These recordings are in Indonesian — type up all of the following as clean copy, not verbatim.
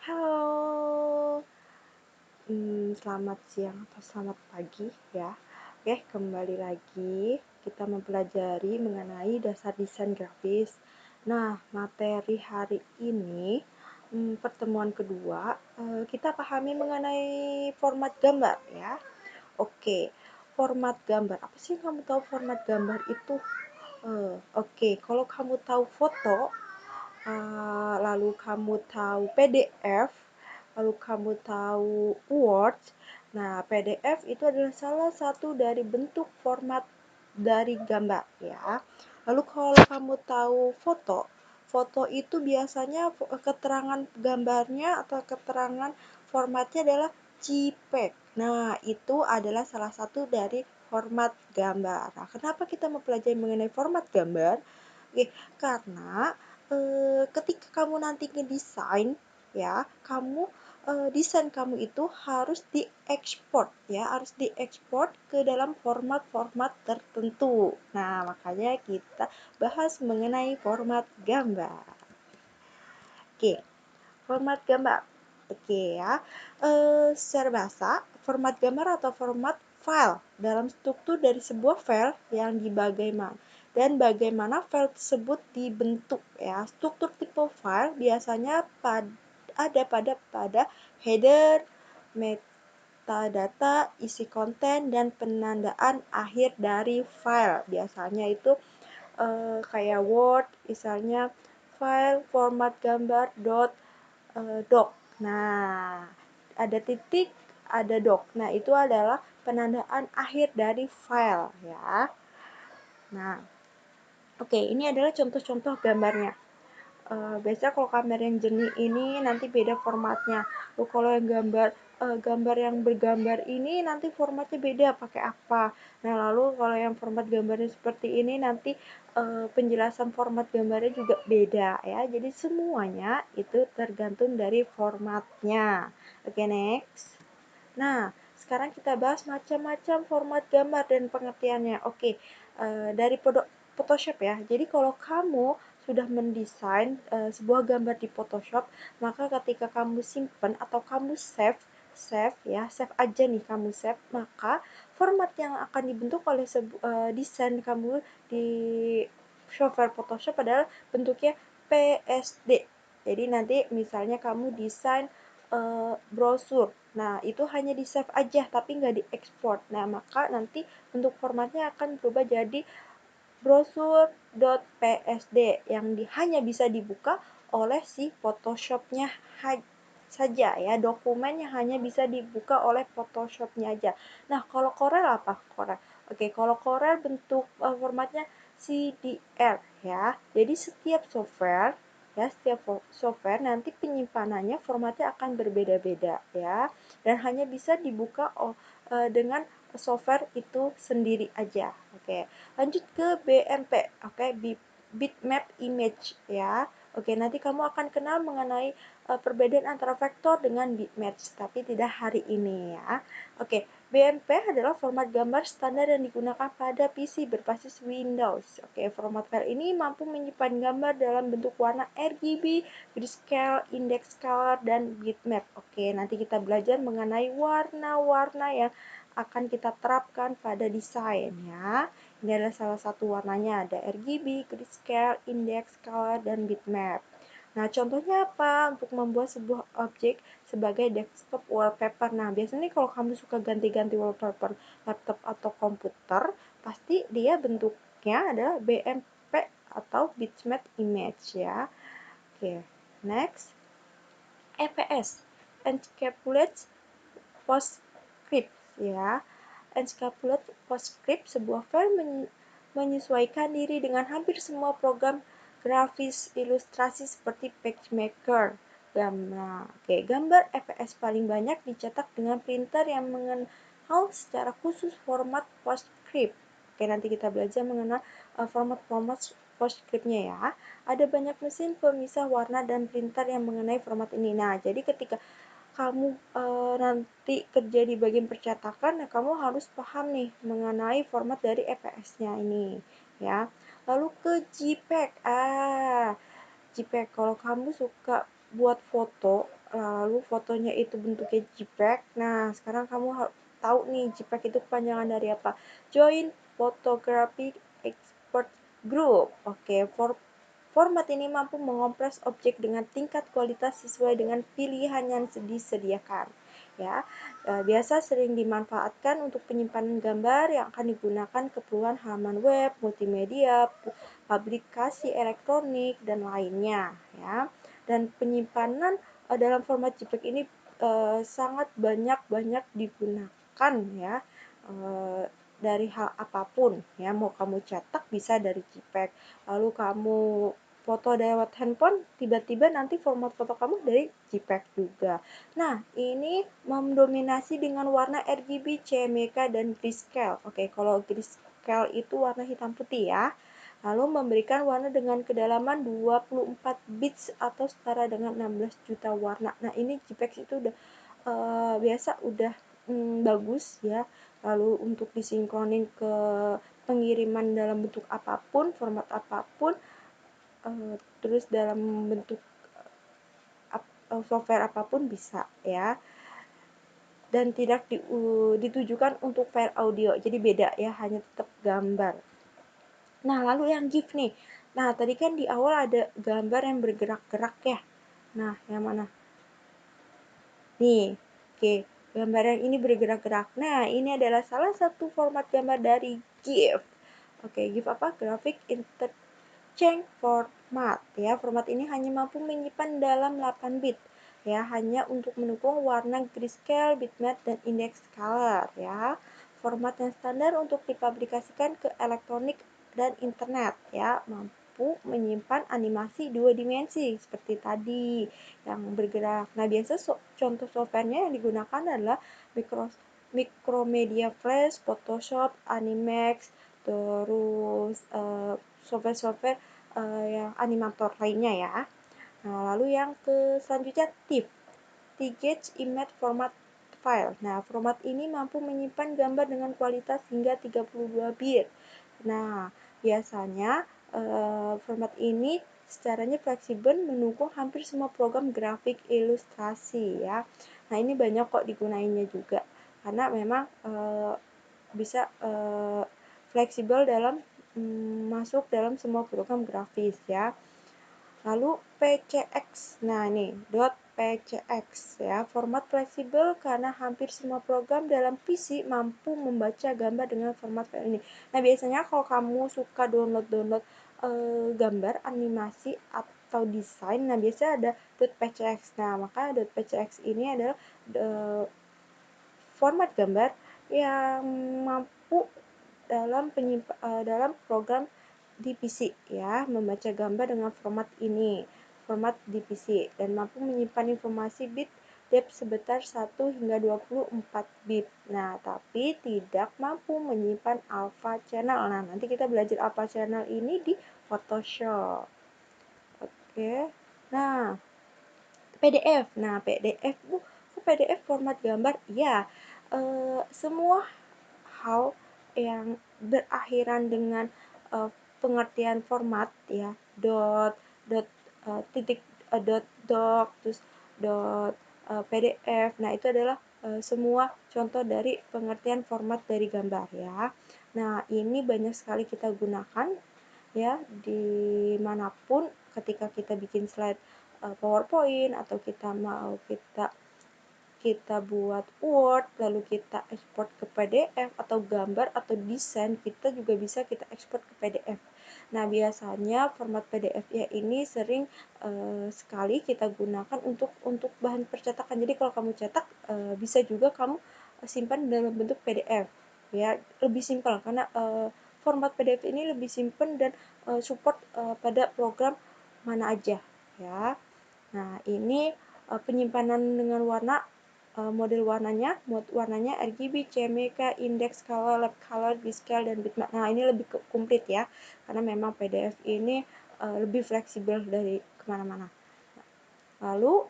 Halo, selamat siang atau selamat pagi ya. Oke, kembali lagi kita mempelajari mengenai dasar desain grafis. Nah, materi hari ini, pertemuan kedua, kita pahami mengenai format gambar ya. Oke, format gambar. Apa sih yang kamu tahu format gambar itu? Oke, kalau kamu tahu foto, lalu kamu tahu PDF, lalu kamu tahu Word. Nah, PDF itu adalah salah satu dari bentuk format dari gambar ya. Lalu kalau kamu tahu foto, foto itu biasanya keterangan gambarnya atau keterangan formatnya adalah JPEG. Nah, itu adalah salah satu dari format gambar. Nah, kenapa kita mempelajari mengenai format gambar? Oke, karena ketika kamu nanti ngedesain ya, desain kamu itu harus diekspor ya, harus diekspor ke dalam format-format tertentu. Nah, makanya kita bahas mengenai format gambar. Oke, format gambar. Oke ya. Secara bahasa, format gambar atau format file dalam struktur dari sebuah file yang dibagaimana dan bagaimana file tersebut dibentuk ya. Struktur tipe file biasanya ada pada header, metadata, isi konten, dan penandaan akhir dari file. Biasanya itu kayak Word, misalnya file format gambar doc. Nah, ada titik, ada doc. Nah, itu adalah penandaan akhir dari file ya. Nah, oke, ini adalah contoh-contoh gambarnya. Biasanya kalau kamera yang jernih ini nanti beda formatnya. Lalu kalau yang gambar yang bergambar ini nanti formatnya beda pakai apa. Nah, lalu kalau yang format gambarnya seperti ini nanti penjelasan format gambarnya juga beda ya. Jadi semuanya itu tergantung dari formatnya. Oke, next. Nah, sekarang kita bahas macam-macam format gambar dan pengertiannya. Oke, dari Photoshop ya. Jadi kalau kamu sudah mendesain sebuah gambar di Photoshop, maka ketika kamu simpan atau kamu save aja nih kamu save, maka format yang akan dibentuk oleh desain kamu di software Photoshop adalah bentuknya PSD. Jadi nanti misalnya kamu desain brosur. Nah, itu hanya di save aja tapi nggak diekspor. Nah, maka nanti bentuk formatnya akan berubah jadi brosur.psd yang hanya bisa dibuka oleh si Photoshop-nya saja ya, dokumen yang hanya bisa dibuka oleh Photoshop-nya aja. Nah, kalau Corel apa? Corel. Oke, kalau Corel bentuk formatnya CDR ya. Jadi setiap software nanti penyimpanannya formatnya akan berbeda-beda ya, dan hanya bisa dibuka dengan software itu sendiri aja. Oke, lanjut ke BMP. Oke, bitmap image ya. Oke, nanti kamu akan kenal mengenai perbedaan antara vektor dengan bitmap, tapi tidak hari ini ya. Oke, BMP adalah format gambar standar yang digunakan pada PC berbasis Windows. Oke, format file ini mampu menyimpan gambar dalam bentuk warna RGB, grayscale, index color, dan bitmap. Oke, nanti kita belajar mengenai warna-warna yang akan kita terapkan pada desain ya. Ini adalah salah satu warnanya, ada RGB, grayscale, index color, dan bitmap. Nah, contohnya apa untuk membuat sebuah objek sebagai desktop wallpaper? Nah, biasanya kalau kamu suka ganti-ganti wallpaper laptop atau komputer, pasti dia bentuknya adalah BMP atau bitmap image ya. Oke, next. EPS, Encapsulate PostScript ya. Encapsulate PostScript sebuah file menyesuaikan diri dengan hampir semua program grafis ilustrasi seperti PageMaker. Gambar EPS paling banyak dicetak dengan printer yang mengenal secara khusus format PostScript. Oke, nanti kita belajar mengenal format-format PostScript-nya ya. Ada banyak mesin pemisah warna dan printer yang mengenai format ini. Nah, jadi ketika kamu nanti kerja di bagian percetakan, nah kamu harus paham nih mengenai format dari EPS-nya ini ya. Lalu ke JPEG. JPEG kalau kamu suka buat foto lalu fotonya itu bentuknya JPEG. Nah, sekarang kamu tahu nih JPEG itu kepanjangan dari apa? Joint Photographic Export Group. Oke, format ini mampu mengompres objek dengan tingkat kualitas sesuai dengan pilihan yang disediakan. Ya, biasa sering dimanfaatkan untuk penyimpanan gambar yang akan digunakan keperluan halaman web, multimedia, publikasi elektronik dan lainnya. Ya, dan penyimpanan dalam format JPEG ini sangat banyak digunakan ya, dari hal apapun ya, mau kamu cetak bisa dari JPEG, lalu kamu foto lewat handphone, tiba-tiba nanti format foto kamu dari JPEG juga. Nah, ini mendominasi dengan warna RGB, CMYK, dan grayscale. Oke, kalau grayscale itu warna hitam putih ya. Lalu memberikan warna dengan kedalaman 24 bits atau setara dengan 16 juta warna. Nah, ini JPEG itu udah biasa udah bagus ya. Lalu untuk disinkronin ke pengiriman dalam bentuk apapun, format apapun, terus dalam bentuk software apapun bisa ya. Dan tidak ditujukan untuk file audio, jadi beda ya, hanya tetap gambar. Nah, lalu yang GIF nih. Nah, tadi kan di awal ada gambar yang bergerak-gerak ya. Nah, yang mana? Nih, oke. Gambar yang ini bergerak-gerak. Nah, ini adalah salah satu format gambar dari GIF. Oke, GIF apa? Graphic Interchange Format. Ya, format ini hanya mampu menyimpan dalam 8 bit. Ya, hanya untuk mendukung warna grayscale, bitmap, dan index color. Ya, format yang standar untuk dipublikasikan ke elektronik dan internet. Ya, mampu menyimpan animasi 2 dimensi seperti tadi yang bergerak. Nah, biasa contoh softwarenya yang digunakan adalah Micromedia Flash, Photoshop, Animax, terus software-software yang animator lainnya ya. Nah, lalu yang selanjutnya TIFF, T-Gauge Image Format File. Nah, format ini mampu menyimpan gambar dengan kualitas hingga 32 bit. Nah, biasanya format ini secaranya fleksibel mendukung hampir semua program grafik ilustrasi ya. Nah, ini banyak kok digunainnya juga karena memang bisa fleksibel dalam masuk dalam semua program grafis ya. Lalu PCX. Nah, ini .pcx ya, format fleksibel karena hampir semua program dalam PC mampu membaca gambar dengan format file ini. Nah, biasanya kalau kamu suka download gambar, animasi atau desain, nah biasanya ada .pcx. Nah, maka .pcx ini adalah format gambar yang mampu dalam program di PC ya, membaca gambar dengan format ini, format di PC, dan mampu menyimpan informasi bit depth sebesar 1 hingga 24 bit. Nah, tapi tidak mampu menyimpan alpha channel. Nah, nanti kita belajar alpha channel ini di Photoshop. Oke. Nah, PDF. Nah, PDF PDF format gambar? Ya, semua hal yang berakhiran dengan pengertian format ya, dot titik dot doc, terus PDF. Nah, itu adalah semua contoh dari pengertian format dari gambar ya. Nah, ini banyak sekali kita gunakan ya dimanapun ketika kita bikin slide PowerPoint, atau kita mau kita buat Word, lalu kita ekspor ke PDF, atau gambar atau desain, kita juga bisa kita ekspor ke PDF. Nah, biasanya format PDF ya ini sering sekali kita gunakan untuk bahan percetakan. Jadi kalau kamu cetak bisa juga kamu simpan dalam bentuk PDF. Ya, lebih simpel karena format PDF ini lebih simpel dan support pada program mana aja ya. Nah, ini penyimpanan dengan warna, model warnanya RGB, CMYK, index color, lab color, grayscale, dan bitmap. Nah, ini lebih komplit ya, karena memang PDF ini lebih fleksibel dari kemana-mana. Lalu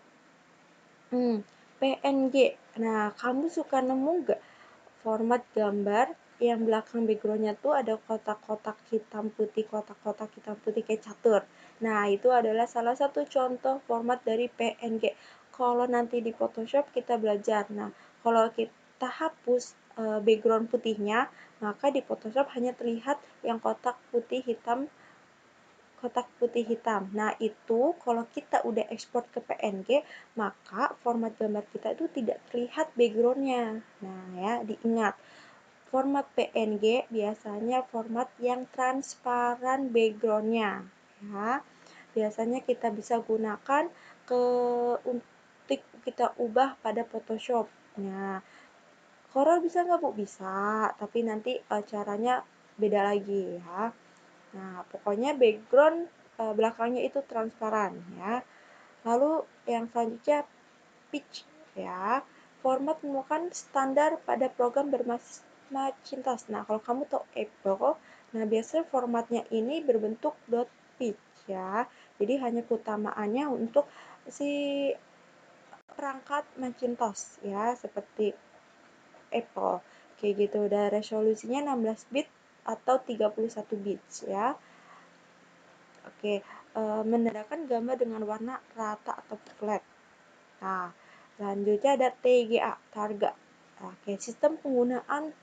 PNG. Nah, kamu suka nemu nggak format gambar yang belakang backgroundnya tuh ada kotak-kotak hitam putih kayak catur? Nah, itu adalah salah satu contoh format dari PNG. kalau nanti di Photoshop kita belajar. Nah, kalau kita hapus background putihnya, maka di Photoshop hanya terlihat yang kotak putih hitam. Nah, itu kalau kita udah ekspor ke PNG, maka format gambar kita itu tidak terlihat backgroundnya. Nah, ya, diingat. Format PNG biasanya format yang transparan backgroundnya. Ya, biasanya kita bisa gunakan untuk kita ubah pada Photoshop. Nah, Corel bisa nggak Bu? Bisa, tapi nanti caranya beda lagi ya. Nah, pokoknya background belakangnya itu transparan ya. Lalu yang selanjutnya pitch ya. Format merupakan standar pada program berbasis Macintosh. Nah, kalau kamu tahu Apple, nah biasanya formatnya ini berbentuk .pitch ya. Jadi hanya keutamaannya untuk si perangkat Macintosh ya, seperti Apple. Kayak gitu. Dan resolusinya 16 bit atau 31 bits ya. Oke, menandakan gambar dengan warna rata atau flat. Nah, selanjutnya ada TGA, Targa. Oke, sistem penggunaan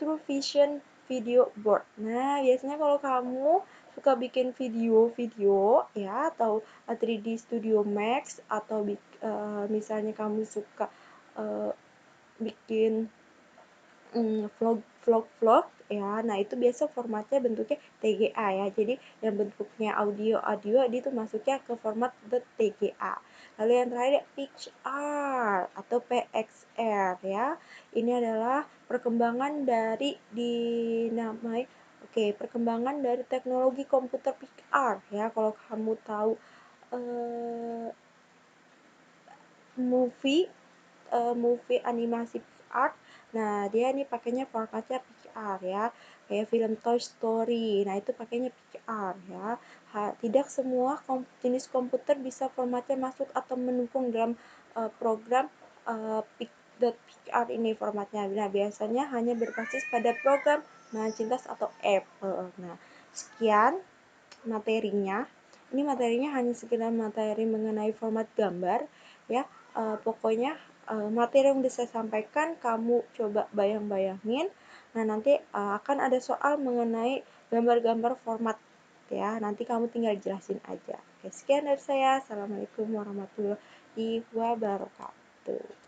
True Vision Video Board. Nah, biasanya kalau kamu suka bikin video-video ya atau 3D Studio Max atau misalnya kamu suka uh, bikin vlog ya. Nah, itu biasa formatnya bentuknya TGA ya. Jadi yang bentuknya audio itu masuknya ke format .tga. Lalu yang terakhir PXR atau PXR ya. Ini adalah perkembangan dari dinamai perkembangan dari teknologi komputer PXR ya. Kalau kamu tahu eh, movie movie animasi art. Nah, dia ini pakainya formatnya pixar ya. Kayak film Toy Story. Nah, itu pakainya pixar ya. Tidak semua jenis komputer bisa formatnya masuk atau mendukung dalam program .pixar ini formatnya. Nah, biasanya hanya berbasis pada program Macintosh atau Apple. Nah, sekian materinya. Ini materinya hanya sekedar materi mengenai format gambar ya. Pokoknya materi yang bisa saya sampaikan kamu coba bayang-bayangin. Nah, nanti akan ada soal mengenai gambar-gambar format ya. Nanti kamu tinggal jelasin aja. Oke, sekian dari saya. Assalamualaikum warahmatullahi wabarakatuh.